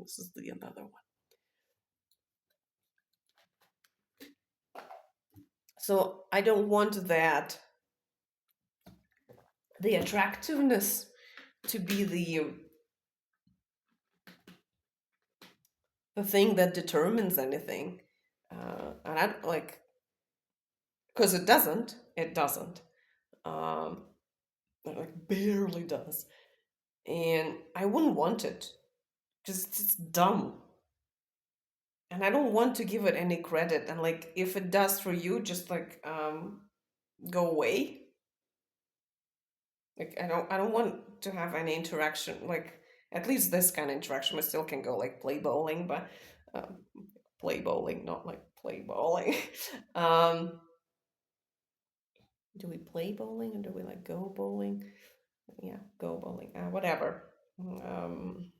This is the another one. So I don't want that, the attractiveness, to be the thing that determines anything. And I like, because it doesn't. It doesn't. It like barely does. And I wouldn't want it. Just it's dumb. And I don't want to give it any credit. And like if it does for you, just like go away. Like I don't want to have any interaction, like at least this kind of interaction. We still can go like play bowling, but um, play bowling, not like play bowling. um do we play bowling or do we like go bowling? Yeah, go bowling, whatever. um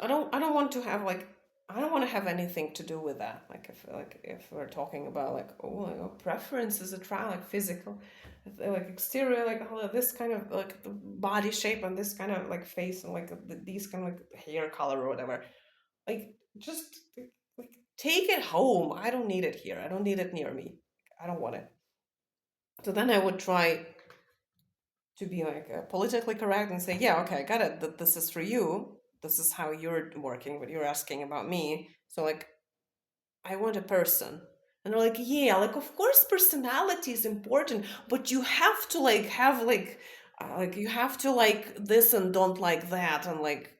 I don't want to have like, I don't want to have anything to do with that. Like if we're talking about like, oh, you know, preferences, a trial, like physical, like exterior, like all of this kind of like the body shape and this kind of like face and like these kind of like hair color or whatever. Like just like take it home. I don't need it here. I don't need it near me. I don't want it. So then I would try to be like politically correct and say, yeah, okay, I got it. That this is for you. This is how you're working, but you're asking about me. So like, I want a person. And they're like, yeah, like of course personality is important, but you have to like have like you have to like this and don't like that, and like,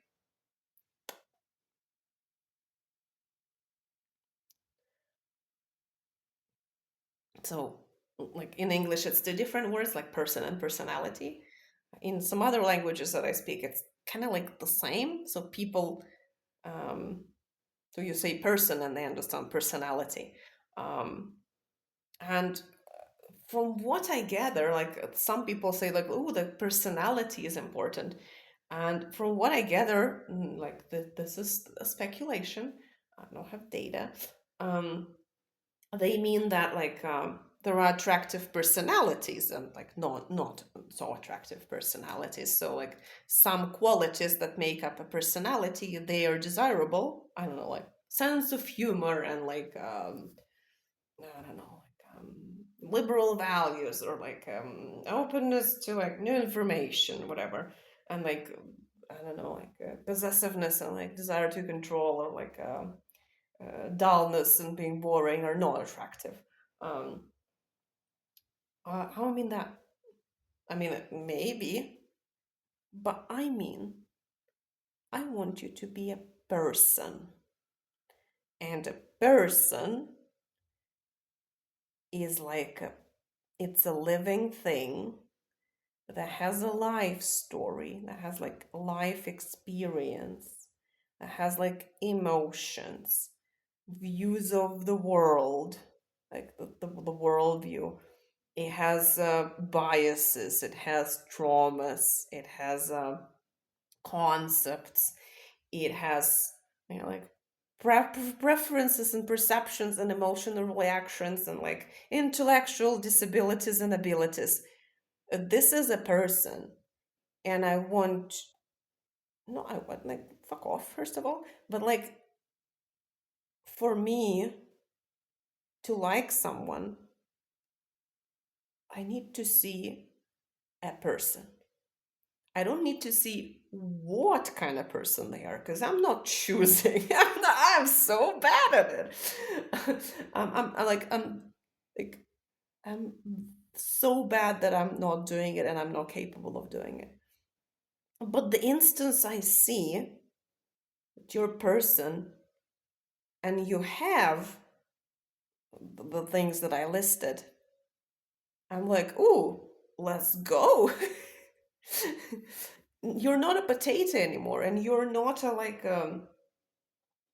so like in English it's the different words like person and personality. In some other languages that I speak, it's kind of like the same. So people, um, so you say person and they understand personality. Um, and from what I gather, like some people say like, oh, the personality is important. And from what I gather, like this is a speculation. I don't have data. Um, they mean that like there are attractive personalities and like not so attractive personalities. So like some qualities that make up a personality, they are desirable. I don't know, like sense of humor and like I don't know, like liberal values, or like openness to like new information, whatever, and like I don't know, like possessiveness and like desire to control, or like dullness and being boring are not attractive. Um, how I mean that? I mean, maybe, but I mean, I want you to be a person, and a person is like it's a living thing that has a life story, that has like life experience, that has like emotions, views of the world, like the worldview. It has biases, it has traumas, it has concepts, it has, you know, like preferences and perceptions and emotional reactions and like intellectual disabilities and abilities. This is a person, and I want, no, I want like fuck off first of all, but like for me to like someone, I need to see a person. I don't need to see what kind of person they are, because I'm not choosing. I'm so bad at it. I'm like I'm so bad that I'm not doing it, and I'm not capable of doing it. But the instance I see that you're a person and you have the things that I listed, I'm like, ooh, let's go. You're not a potato anymore, and you're not a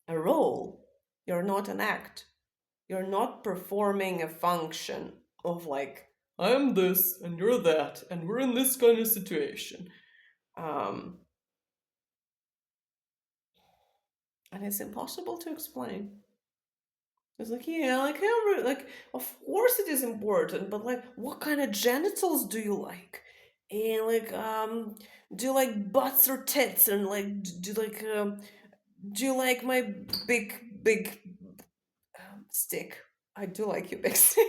role. You're not an act. You're not performing a function of like, I'm this and you're that, and we're in this kind of situation. Um, and it's impossible to explain. It's like, yeah, like how, like, of course it is important, but like, what kind of genitals do you like? and like do you like butts or tits, and like do you like my big stick? I do like your big stick.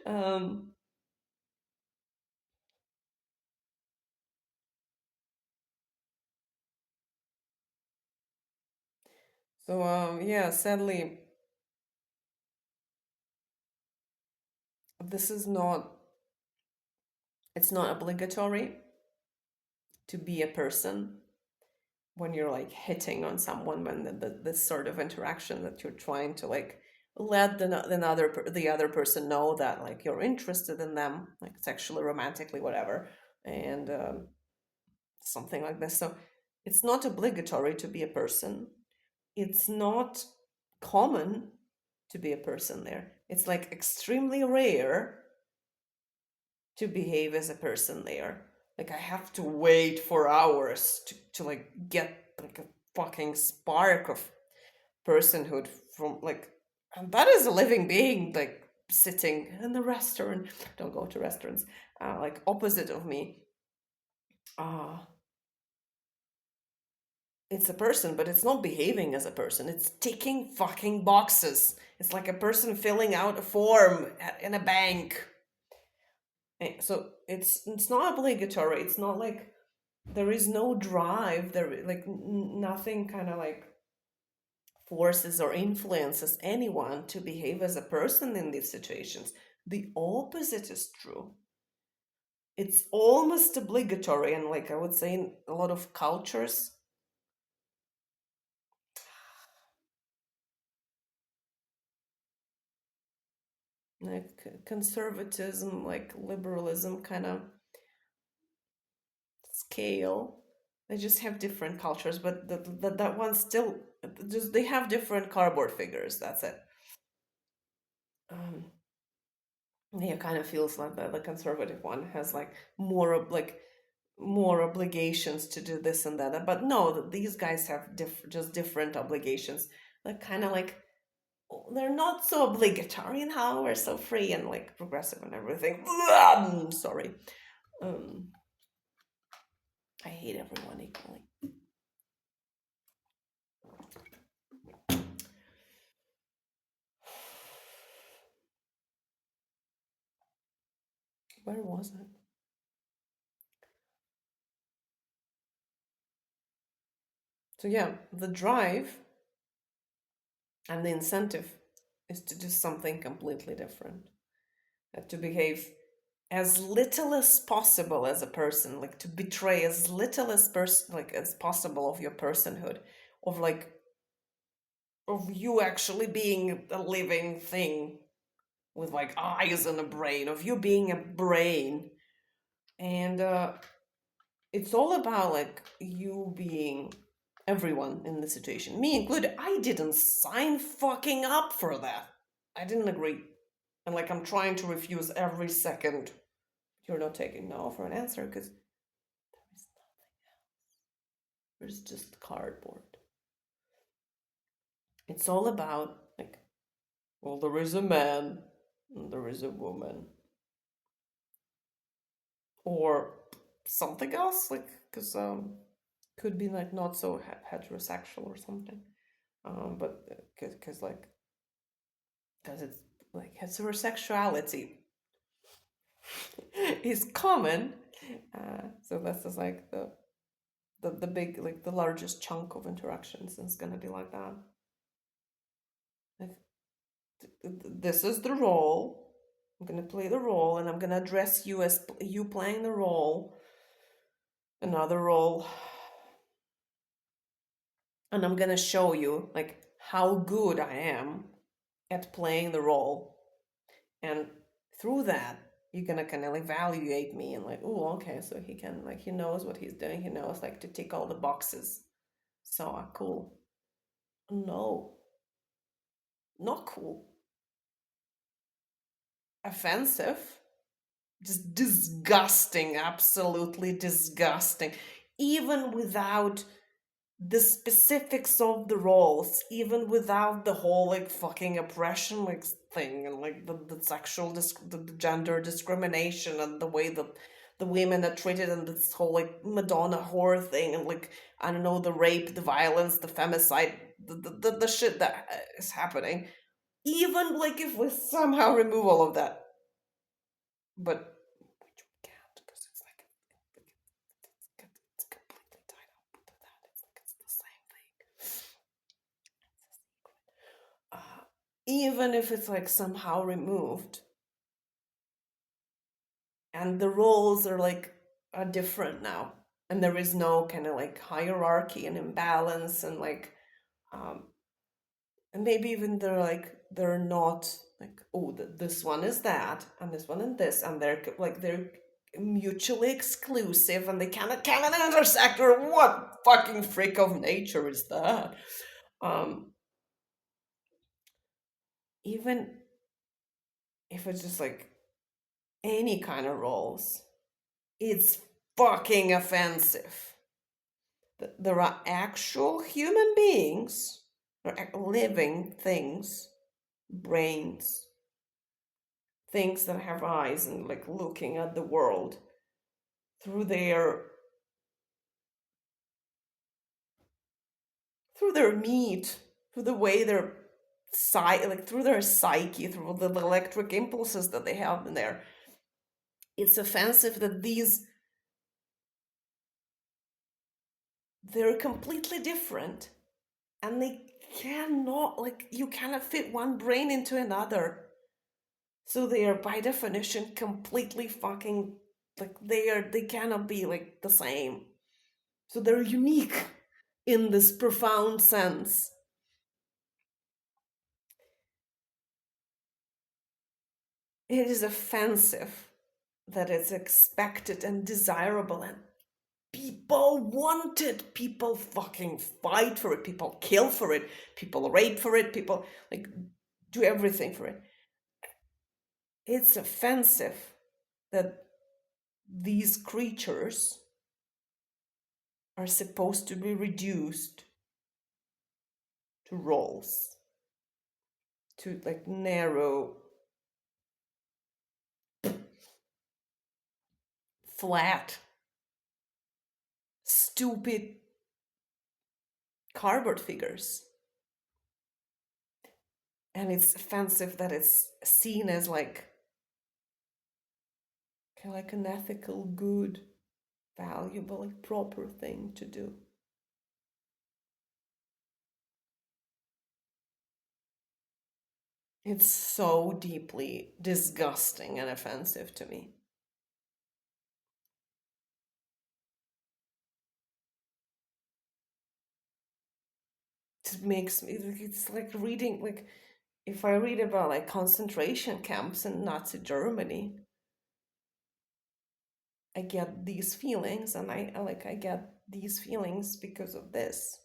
um so yeah, sadly, this is not it's not obligatory to be a person when you're like hitting on someone, when this sort of interaction that you're trying to like let the other person know that like you're interested in them, like sexually, romantically, whatever, and something like this. So it's not obligatory to be a person. It's not common to be a person there. It's like extremely rare to behave as a person there. Like I have to wait for hours to like get like a fucking spark of personhood from like, and that is a living being like sitting in the restaurant. Don't go to restaurants. Like opposite of me. Uh it's a person, but it's not behaving as a person. It's ticking fucking boxes. It's like a person filling out a form in a bank. So it's not obligatory. It's not like there is no drive. There like nothing kind of like forces or influences anyone to behave as a person in these situations. The opposite is true. It's almost obligatory, and like I would say in a lot of cultures, like conservatism, like liberalism kind of scale. They just have different cultures, but that one still just they have different cardboard figures. That's it. Um, yeah, kind of feels like the conservative one has like more obligations to do this and that. But no, these guys have just different obligations. Like kind of like they're not so obligatory in how we're so free and like progressive and everything. Sorry. Um, I hate everyone equally. Where was it? So yeah, the drive and the incentive is to do something completely different, to behave as little as possible as a person, like to betray as little as like as possible of your personhood, of like of you actually being a living thing with like eyes and a brain, of you being a brain. And it's all about like you being everyone in the situation, me included. I didn't sign fucking up for that. I didn't agree. And like I'm trying to refuse every second. You're not taking no for an answer because there's just cardboard. It's all about like, well, there is a man and there is a woman, or something else, like because could be like not so heterosexual or something. But because like because it's like heterosexuality is common. So this is like the big like the largest chunk of interactions is gonna be like that. Like, this is the role. I'm gonna play the role, and I'm gonna address you as you playing the role, another role, and I'm gonna show you like how good I am at playing the role, and through that you're gonna kind of evaluate me and like, oh, okay, so he can like he knows what he's doing. He knows like to tick all the boxes. So cool. No, not cool. Offensive. Just disgusting, absolutely disgusting. Even without the specifics of the roles, even without the whole like fucking oppression like thing, and like the sexual the gender discrimination, and the way that the women are treated, and this whole like Madonna horror thing, and like I don't know, the rape, the violence, the femicide, the shit that is happening. Even like if we somehow remove all of that, but we can't, because it's like it's completely tied up with that. It's like it's the same thing. Even if it's like somehow removed, and the roles are like are different now, and there is no kind of like hierarchy and imbalance, and like um and maybe even they're not like, oh, this one is that, and this one and this, and they're mutually exclusive, and they cannot intersect, or what fucking freak of nature is that? um Even if it's just like any kind of roles, it's fucking offensive. There are actual human beings, or living things, brains, things that have eyes and like looking at the world through their meat, through the way their like through their psyche, through the electric impulses that they have in there. It's offensive that they're completely different, and they cannot, like, you cannot fit one brain into another. So they are by definition completely fucking, like, they cannot be like the same. So they're unique in this profound sense. It is offensive that it's expected and desirable, and people want it. People fucking fight for it. People kill for it. People rape for it. People like do everything for it. It's offensive that these creatures are supposed to be reduced to roles, to like narrow, flat, stupid cardboard figures. And it's offensive that it's seen as like kind of like an ethical, good, valuable, like proper thing to do. It's so deeply disgusting and offensive to me. It makes me, it's like reading, like, if I read about like concentration camps in Nazi Germany, I get these feelings, and I get these feelings because of this.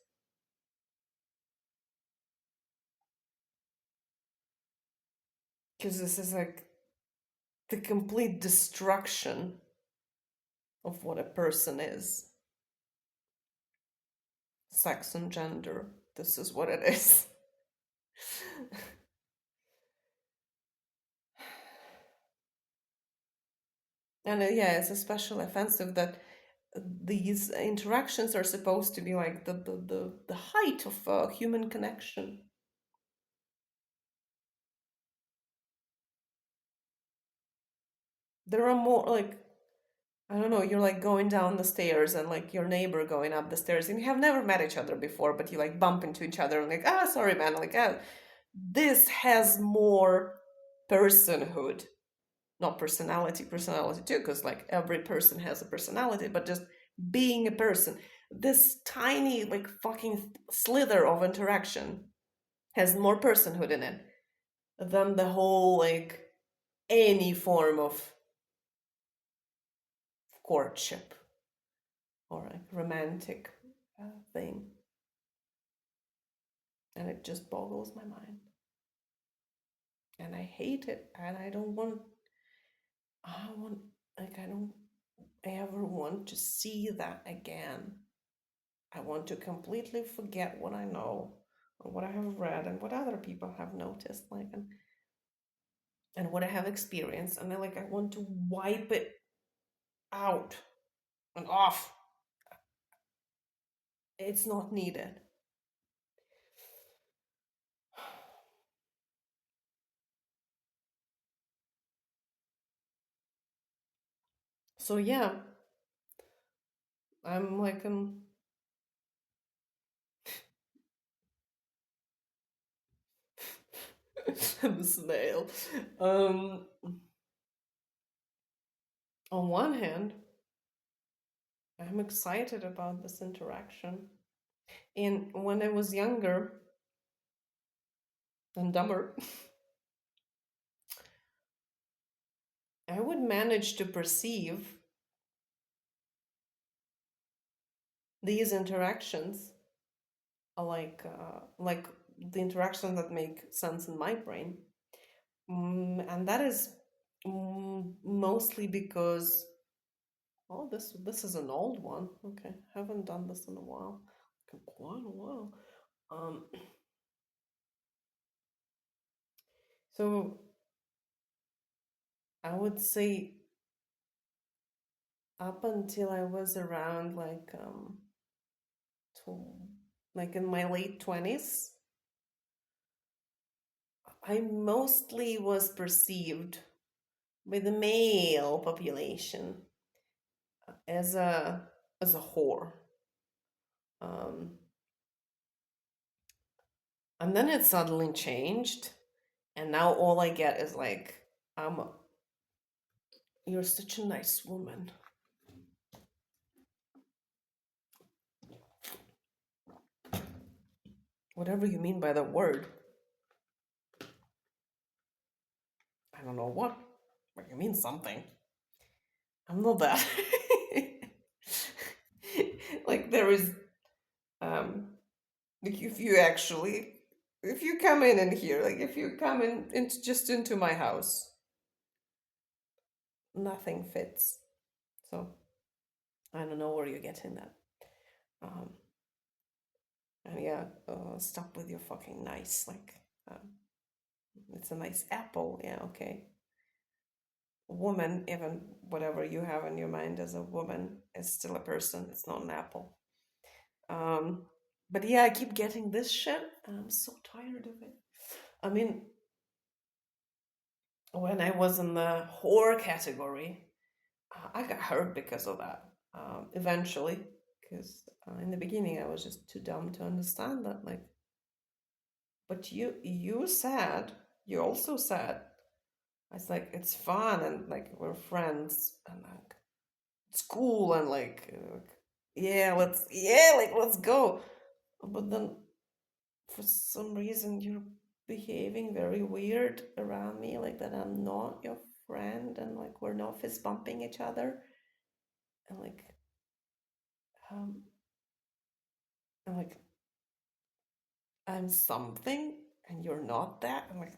Because this is like the complete destruction of what a person is. Sex and gender. This is what it is. And yeah, it's especially offensive that these interactions are supposed to be like the height of human connection. There are more like, I don't know, you're like going down the stairs, and like your neighbor going up the stairs, and you have never met each other before, but you like bump into each other and like, ah, sorry man, like, ah, this has more personhood, not personality too, because like every person has a personality, but just being a person. This tiny like fucking slither of interaction has more personhood in it than the whole like any form of courtship or like romantic thing. And it just boggles my mind, and I hate it, and I want, like, I don't ever want to see that again. I want to completely forget what I know, and what I have read, and what other people have noticed, like, and what I have experienced, and I want to wipe it out and off. It's not needed. So yeah, I'm like I'm a snail. Um, on one hand, I'm excited about this interaction. And when I was younger and dumber, I would manage to perceive these interactions like the interactions that make sense in my brain. And that is mostly because, oh, this is an old one. Okay, haven't done this in a while, quite a while. Um, so I would say up until I was around like in my late 20s, I mostly was perceived by the male population as a whore. Um, and then it suddenly changed, and now all I get is like, "I'm you're such a nice woman." Whatever you mean by the word, I don't know what. What you mean something? I'm not that. Like there is um like if you come in here, like if you come in into just into my house, nothing fits. So I don't know where you're getting that. Um, and yeah, stop with your fucking nice. It's a nice apple. Yeah, okay. Woman, even whatever you have in your mind as a woman, is still a person. It's not an apple. Um, but yeah, I keep getting this shit, and I'm so tired of it. I mean, when I was in the whore category, I got hurt because of that. Eventually, because in the beginning I was just too dumb to understand that. Like, but you said, you also said, it's like it's fun and like we're friends and like it's cool and yeah, let's go. But then for some reason you're behaving very weird around me, like that I'm not your friend, and like we're not fist bumping each other, and um and like I'm something and you're not that. I'm like,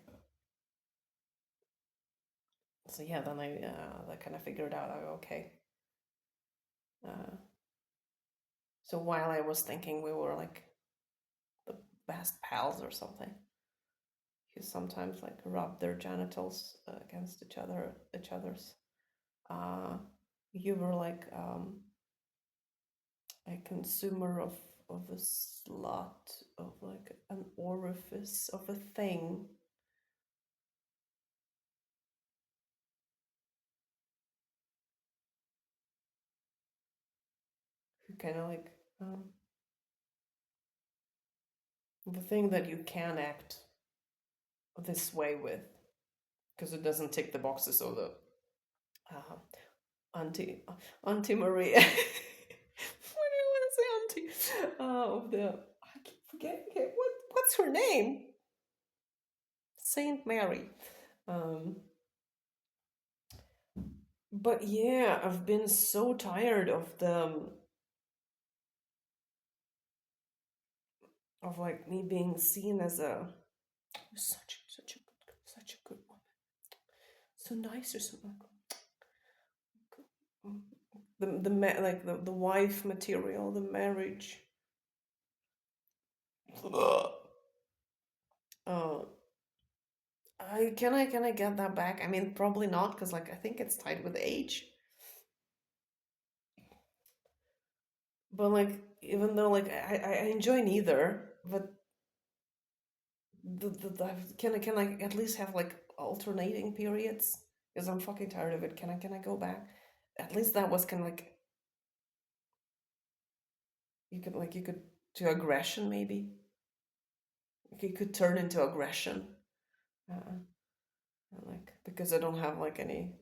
so yeah, then I kind of figured out, okay. Uh, so while I was thinking we were like the best pals or something, you sometimes like rub their genitals against each other's. Uh, you were like a consumer of a slot, of like an orifice of a thing. Who kind of like the thing that you can act this way with, because it doesn't tick the boxes of the uh, Auntie Auntie Maria. What do you want to say, Auntie? Of the I keep forgetting it. What's her name? Saint Mary. Um, but yeah, I've been so tired of like me being seen as a such a good woman, so nice or something. The wife material, the marriage. uh, can I get that back? I mean, probably not, because like I think it's tied with age. But like, even though like I enjoy neither, but can I at least have like alternating periods? Because I'm fucking tired of it. Can I go back? At least that was kind of like you could to aggression maybe. It could turn into aggression. Uh, like because I don't have like any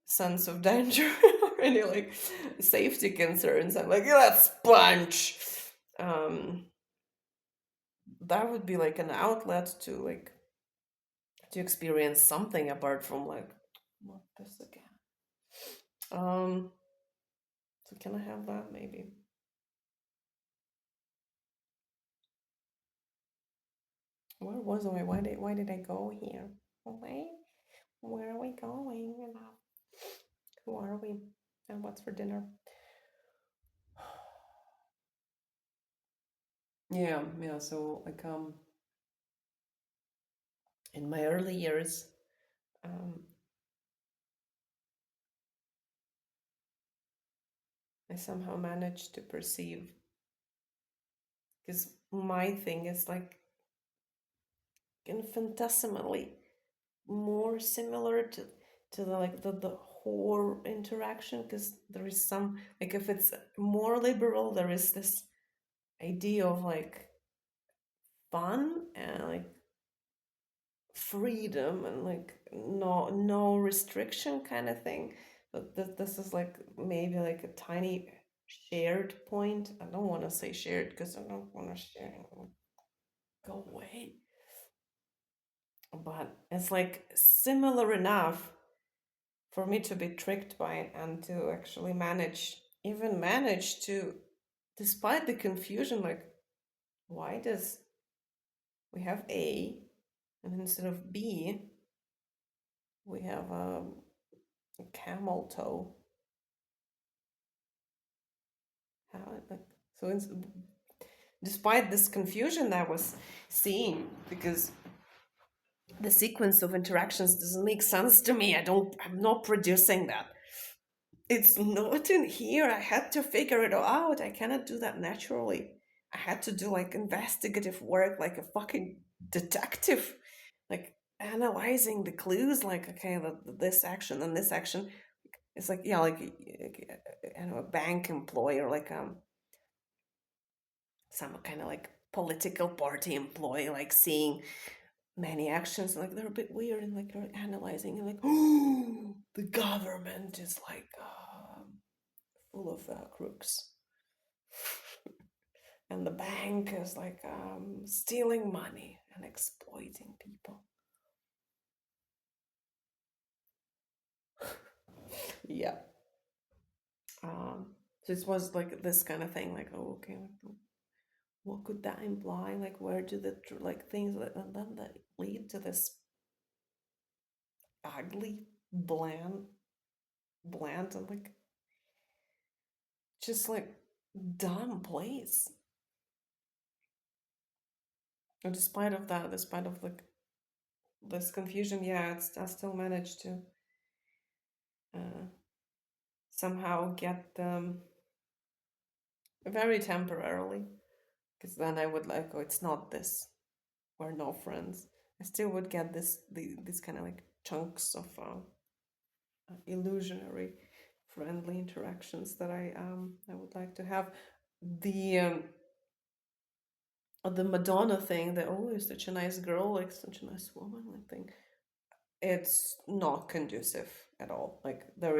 sense of danger or any like safety concerns. I'm like, let's punch. Um, that would be like an outlet to experience something apart from like what this again. Um, so can I have that maybe? Where was I? Why did I go here? Where are we going? And who are we? And what's for dinner? Yeah, yeah. So like in my early years, um, I somehow managed to perceive because my thing is like infinitesimally more similar to the whore interaction because there is some like if it's more liberal there is this idea of like fun and like freedom and like no restriction kind of thing. But this is like maybe like a tiny shared point. I don't want to say shared because I don't want to share. Go away. But it's like similar enough for me to be tricked by it and to actually manage to, despite the confusion, like why does we have A and instead of B we have a camel toe. How like so despite this confusion that I was seeing because the sequence of interactions doesn't make sense to me. I'm not producing that. It's not in here. I had to figure it out. I cannot do that naturally. I had to do like investigative work, like a fucking detective, like analyzing the clues. Like, okay, this action and this action. It's like yeah, like I know a bank employee or like some kind of like political party employee, like seeing many actions like they're a bit weird and like they're analyzing and like oh the government is like full of crooks and the bank is like stealing money and exploiting people. Yeah. So it was like this kind of thing like oh okay what could that imply like where do the like things that and then that lead to this ugly bland and like just like dumb place. And despite of like this confusion, yeah, I still managed to uh, somehow get them very temporarily. Because then I would like, oh, it's not this. We're no friends. I still would get these kind of like chunks of illusionary friendly interactions that I would like to have. The the Madonna thing, the oh, you're such a nice girl, like such a nice woman, like thing. It's not conducive at all. Like there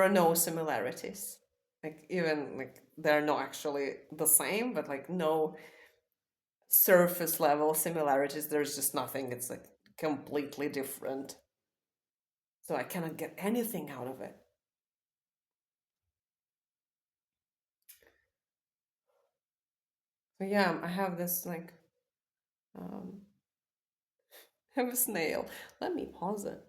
are no similarities. Like even like they're not actually the same, but like no surface level similarities. There's just nothing. It's like completely different. So I cannot get anything out of it. So yeah, I have this like um I have a snail. Let me pause it.